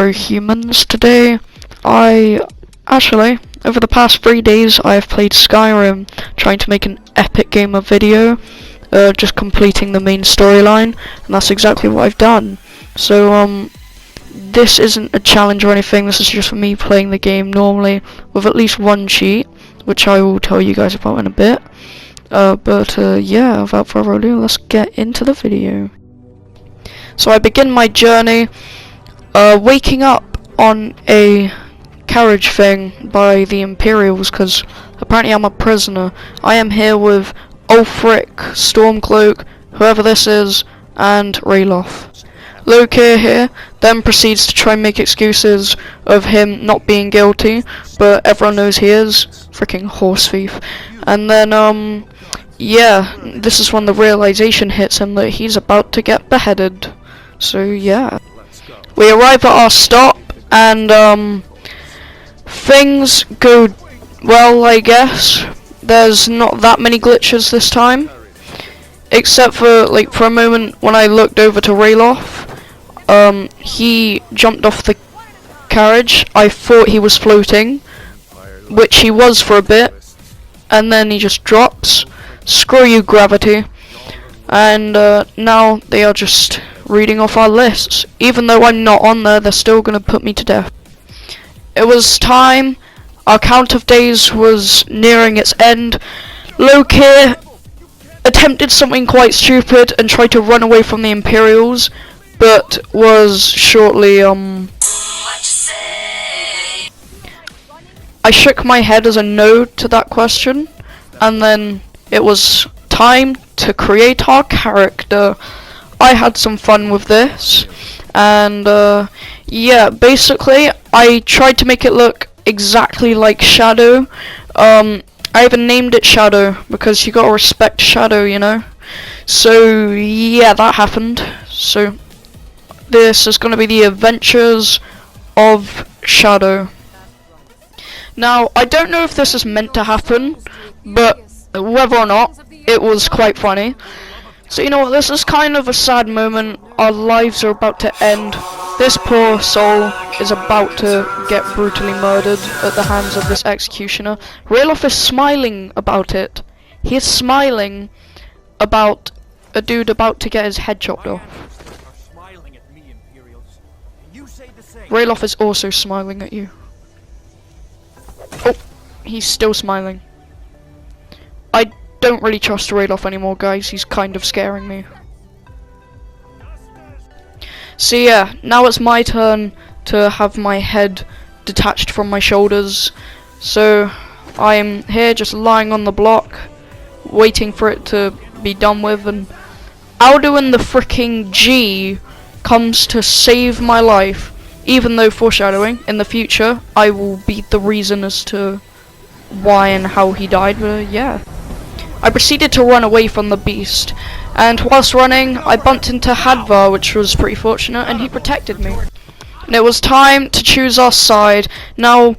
Hello humans, today over the past 3 days I have played Skyrim, trying to make an epic gamer video, just completing the main storyline, and that's exactly what I've done. So this isn't a challenge or anything, this is just me playing the game normally with at least one cheat, which I will tell you guys about in a bit. Yeah, without further ado, let's get into the video. So I begin my journey waking up on a carriage thing by the Imperials, because apparently I'm a prisoner. I am here with Ulfric, Stormcloak, whoever this is, and Ralof. Loki here then proceeds to try and make excuses of him not being guilty, but everyone knows he is. Freaking horse thief. And then yeah, this is when the realization hits him that he's about to get beheaded. So yeah, we arrive at our stop, and things go well, I guess. There's not that many glitches this time, except for for a moment when I looked over to Ralof. He jumped off the carriage. I thought he was floating, which he was for a bit, and then he just drops. Screw you, gravity. And now they are just reading off our lists. Even though I'm not on there, they're still gonna put me to death. It was time. Our count of days was nearing its end. Loki attempted something quite stupid and tried to run away from the Imperials, but was shortly I shook my head as a no to that question, and then it was time to create our character. I had some fun with this, and yeah, basically I tried to make it look exactly like Shadow. I even named it Shadow because you gotta respect Shadow, you know. So yeah, that happened. So this is gonna be the adventures of Shadow. Now, I don't know if this is meant to happen, but whether or not, it was quite funny. So you know what, this is kind of a sad moment. Our lives are about to end. This poor soul is about to get brutally murdered at the hands of this executioner. Ralof is smiling about it. He is smiling about a dude about to get his head chopped off. Ralof is also smiling at you. Oh, he's still smiling. I don't really trust Ralof anymore, guys. He's kind of scaring me. So yeah, now it's my turn to have my head detached from my shoulders. So I'm here just lying on the block, waiting for it to be done with, and Alduin the freaking G comes to save my life. Even though, foreshadowing, in the future I will be the reason as to why and how he died, but yeah. I proceeded to run away from the beast, and whilst running I bumped into Hadvar, which was pretty fortunate, and he protected me. And it was time to choose our side. Now,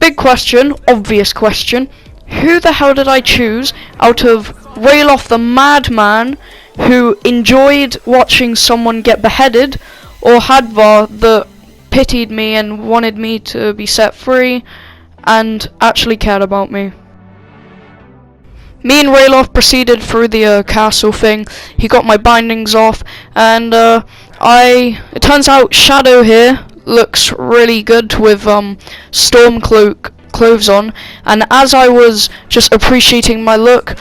big question, obvious question, who the hell did I choose out of Ralof the madman, who enjoyed watching someone get beheaded, or Hadvar, the pitied me and wanted me to be set free and actually cared about me? Me and Ralof proceeded through the castle thing. He got my bindings off, and it turns out Shadow here looks really good with Stormcloak clothes on, and as I was just appreciating my look,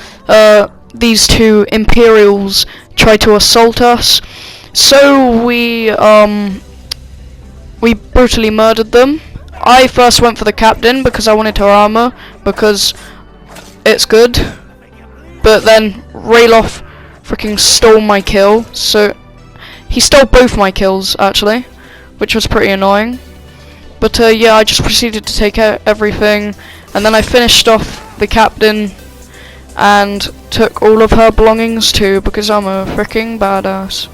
these two Imperials tried to assault us. So we brutally murdered them. I first went for the captain because I wanted her armor, because it's good. But then Ralof freaking stole my kill. So he stole both my kills actually, which was pretty annoying. But yeah, I just proceeded to take out everything, and then I finished off the captain and took all of her belongings too, because I'm a freaking badass.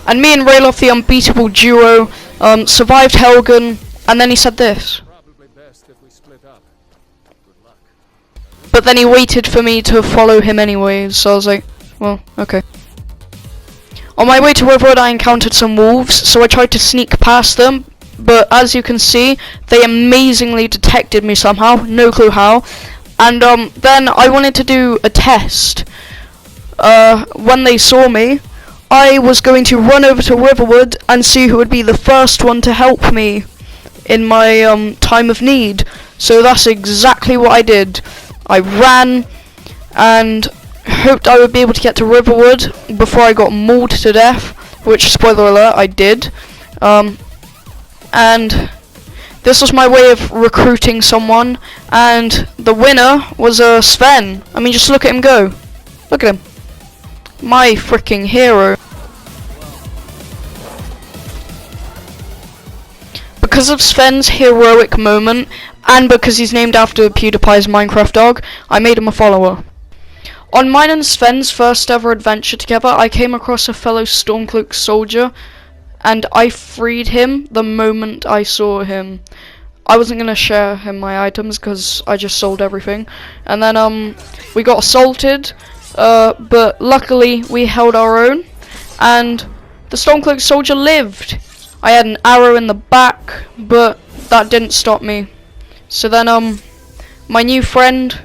And me and Ralof, the unbeatable duo, survived Helgen, and then he said this. But then he waited for me to follow him anyways, so I was like, well, okay. On my way to Riverwood, I encountered some wolves, so I tried to sneak past them, but as you can see, they amazingly detected me somehow, no clue how. And then I wanted to do a test. When they saw me, I was going to run over to Riverwood and see who would be the first one to help me in my time of need. So that's exactly what I did. I ran and hoped I would be able to get to Riverwood before I got mauled to death, which, spoiler alert, I did. And this was my way of recruiting someone, and the winner was Sven. I mean, just look at him go. Look at him. My freaking hero. Because of Sven's heroic moment, and because he's named after PewDiePie's Minecraft dog, I made him a follower. On mine and Sven's first ever adventure together, I came across a fellow Stormcloak soldier, and I freed him the moment I saw him. I wasn't going to share him my items because I just sold everything. And then we got assaulted, but luckily we held our own, and the Stormcloak soldier lived. I had an arrow in the back, but that didn't stop me. So then my new friend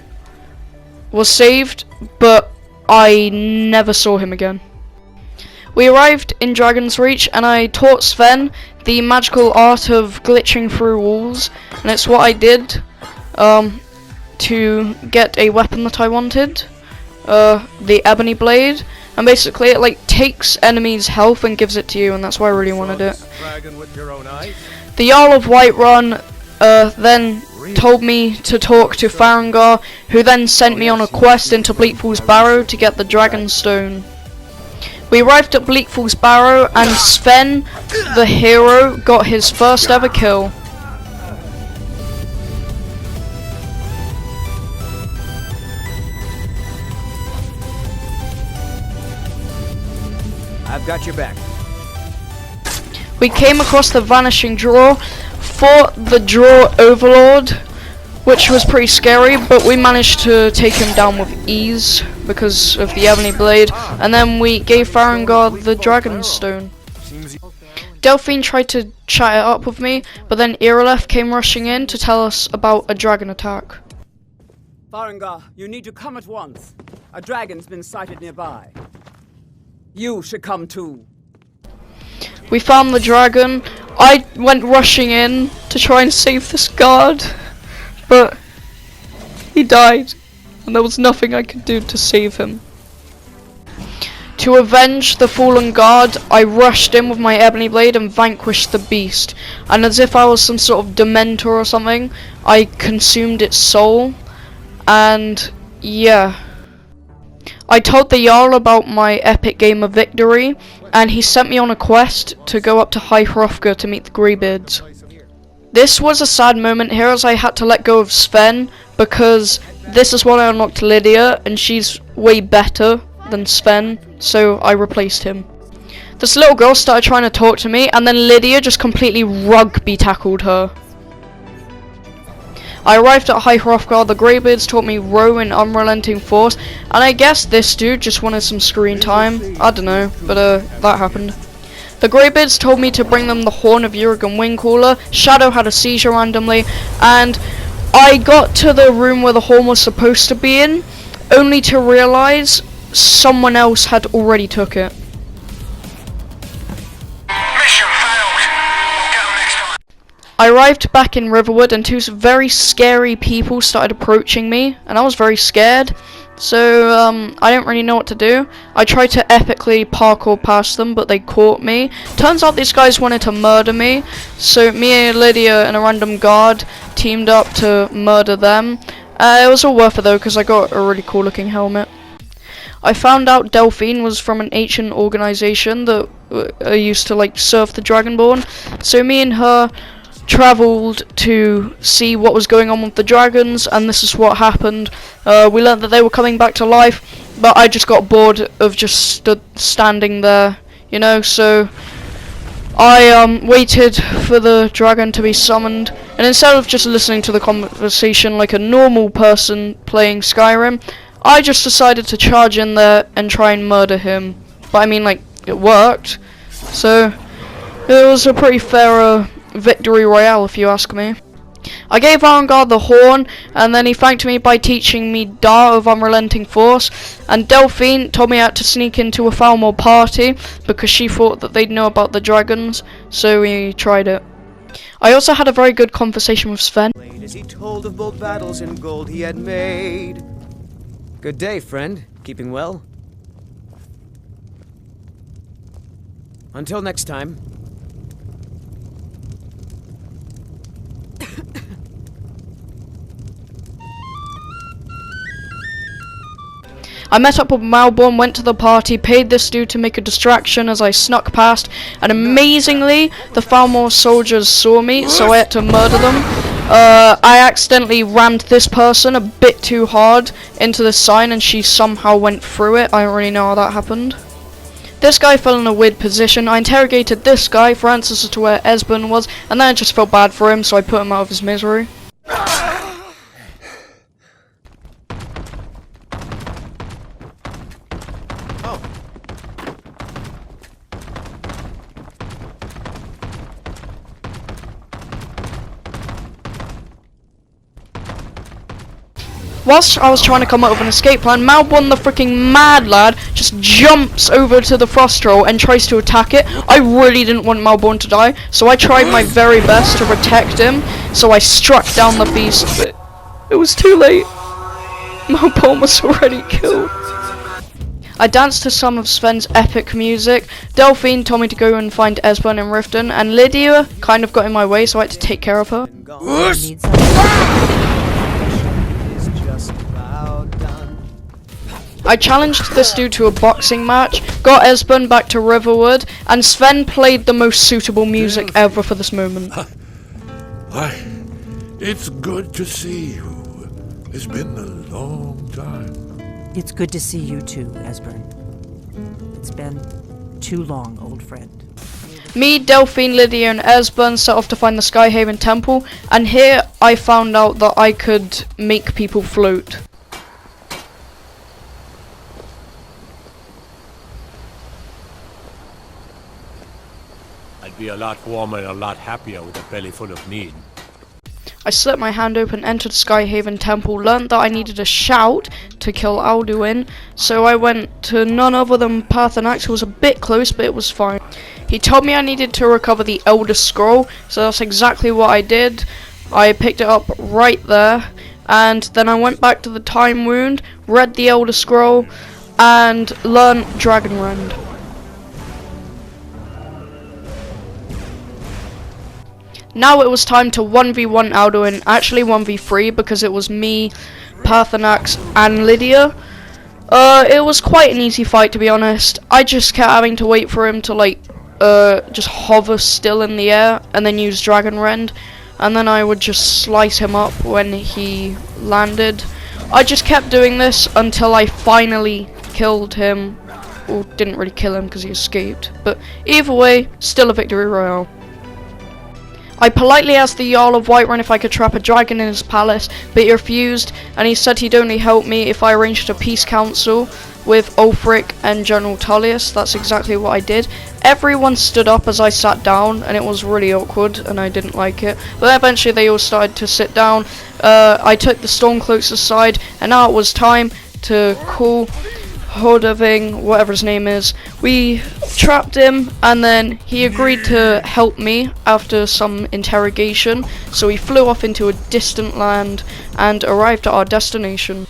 was saved, but I never saw him again. We arrived in Dragon's Reach, and I taught Sven the magical art of glitching through walls, and it's what I did to get a weapon that I wanted, the ebony blade, and basically it like takes enemies' health and gives it to you, and that's why I really wanted it. The Jarl of Whiterun then told me to talk to Farengar, who then sent me on a quest into Bleakfall's Barrow to get the Dragonstone. We arrived at Bleakfall's Barrow, and Sven, the hero, got his first ever kill. I've got your back. We came across the Vanishing Draw, fought the Draw Overlord, which was pretty scary, but we managed to take him down with ease because of the ebony blade, and then we gave Farengar the Dragonstone. Delphine tried to chat it up with me, but then Irileth came rushing in to tell us about a dragon attack. Farengar, you need to come at once. A dragon's been sighted nearby. You should come too. We found the dragon. I went rushing in to try and save this guard, but he died, and there was nothing I could do to save him. To avenge the fallen guard, I rushed in with my ebony blade and vanquished the beast, and as if I was some sort of dementor or something, I consumed its soul, and yeah. I told the Jarl about my epic game of victory, and he sent me on a quest to go up to High Hrothgar to meet the Greybeards. This was a sad moment here, as I had to let go of Sven, because this is when I unlocked Lydia, and she's way better than Sven, so I replaced him. This little girl started trying to talk to me, and then Lydia just completely rugby tackled her. I arrived at High Hrothgar, the Greybeards taught me row in unrelenting force, and I guess this dude just wanted some screen time. I don't know, but that happened. The Greybeards told me to bring them the Horn of Urigan Wingcaller. Shadow had a seizure randomly, and I got to the room where the horn was supposed to be in, only to realise someone else had already took it. Mission failed. We'll get them next time. I arrived back in Riverwood, and two very scary people started approaching me, and I was very scared. So I didn't really know what to do. I tried to epically parkour past them, but they caught me. Turns out these guys wanted to murder me, so me and Lydia and a random guard teamed up to murder them. It was all worth it though, because I got a really cool looking helmet. I found out Delphine was from an ancient organization that used to like serve the Dragonborn, so me and her travelled to see what was going on with the dragons, and this is what happened. We learned that they were coming back to life, but I just got bored of just standing there, you know, so I waited for the dragon to be summoned, and instead of just listening to the conversation like a normal person playing Skyrim, I just decided to charge in there and try and murder him. But I mean like it worked. So it was a pretty fair victory royale, if you ask me. I gave Arengard the horn, and then he thanked me by teaching me Dart of Unrelenting Force, and Delphine told me I had to sneak into a Falmor party because she thought that they'd know about the dragons, so we tried it. I also had a very good conversation with Sven. As he told of bold battles and gold he had made. Good day, friend. Keeping well? Until next time. I met up with Malborn, went to the party, paid this dude to make a distraction as I snuck past, and amazingly, the Falmor soldiers saw me, so I had to murder them. I accidentally rammed this person a bit too hard into the sign, and she somehow went through it. I don't really know how that happened. This guy fell in a weird position. I interrogated this guy for answers as to where Esbern was, and then I just felt bad for him, so I put him out of his misery. Whilst I was trying to come up with an escape plan, Malborn, the freaking mad lad, just jumps over to the frost troll and tries to attack it. I really didn't want Malborn to die, so I tried my very best to protect him. So I struck down the beast, but it was too late. Malborn was already killed. I danced to some of Sven's epic music. Delphine told me to go and find Esbern and Riften, and Lydia kind of got in my way, so I had to take care of her. I challenged this dude to a boxing match, got Esbern back to Riverwood, and Sven played the most suitable music ever for this moment. Why, it's good to see you. It's been a long time. It's good to see you too, Esbern. It's been too long, old friend. Me, Delphine, Lydia, and Esbern set off to find the Skyhaven Temple, and here I found out that I could make people float. I'd be a lot warmer and a lot happier with a belly full of mead. I slit my hand open, entered Skyhaven Temple, learned that I needed a shout to kill Alduin, so I went to none other than Paarthurnax, who was a bit close, but it was fine. He told me I needed to recover the Elder Scroll, so that's exactly what I did. I picked it up right there, and then I went back to the Time Wound, read the Elder Scroll, and learned Dragon Rend. Now it was time to 1v1 Alduin, actually 1v3 because it was me, Paarthurnax, and Lydia. It was quite an easy fight, to be honest. I just kept having to wait for him to just hover still in the air and then use Dragon Rend, and then I would just slice him up when he landed. I just kept doing this until I finally killed him. Or didn't really kill him because he escaped, but either way, still a victory royale. I politely asked the Jarl of Whiterun if I could trap a dragon in his palace, but he refused, and he said he'd only help me if I arranged a peace council with Ulfric and General Tullius. That's exactly what I did. Everyone stood up as I sat down, and it was really awkward, and I didn't like it. But eventually they all started to sit down. I took the Stormcloaks aside, and now it was time to call Hodaving, whatever his name is. We trapped him, and then he agreed to help me after some interrogation, so he flew off into a distant land and arrived at our destination.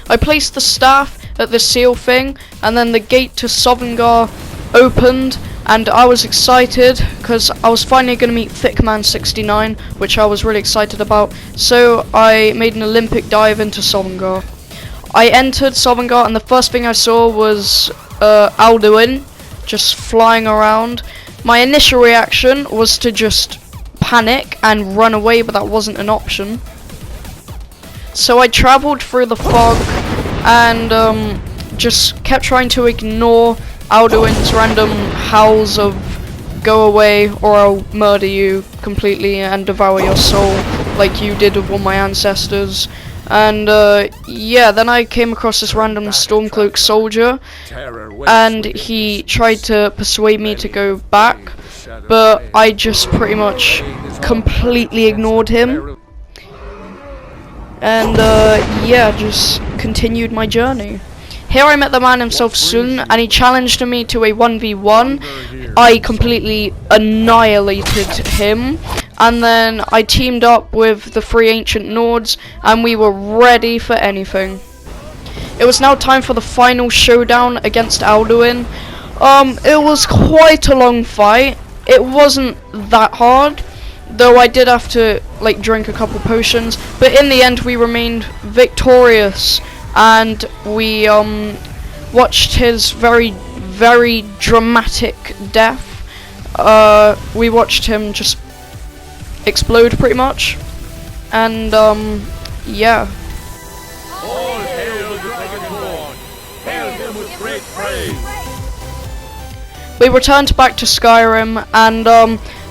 I placed the staff at the seal thing, and then the gate to Sovngar opened, and I was excited because I was finally going to meet Thickman 69, which I was really excited about, so I made an Olympic dive into Sovngar. I entered Sovngar, and the first thing I saw was Alduin just flying around. My initial reaction was to just panic and run away, but that wasn't an option. So I travelled through the fog and just kept trying to ignore Alduin's random howls of "go away or I'll murder you completely and devour your soul," like you did with all my ancestors. And yeah, then I came across this random Stormcloak soldier, and he tried to persuade me to go back, but I just pretty much completely ignored him, and yeah, just continued my journey. Here I met the man himself soon, and he challenged me to a 1v1. I completely annihilated him, and then I teamed up with the 3 ancient Nords, and we were ready for anything. It was now time for the final showdown against Alduin. It was quite a long fight. It wasn't that hard, though I did have to like drink a couple potions, but in the end we remained victorious, and we watched his very dramatic death. We watched him just explode pretty much, and yeah. All hail the Dragonborn! Hail him with great praise! We returned back to Skyrim, and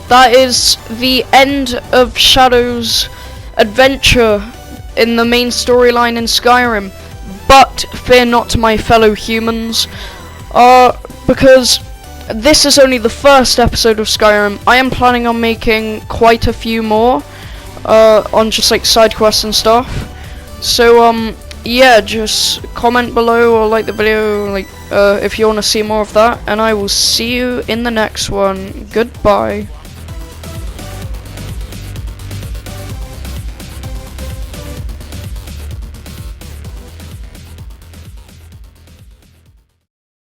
that is the end of Shadow's adventure in the main storyline in Skyrim. But fear not, my fellow humans, because this is only the first episode of Skyrim. I am planning on making quite a few more on just like side quests and stuff. So yeah, just comment below or like the video, like if you want to see more of that, and I will see you in the next one. Goodbye.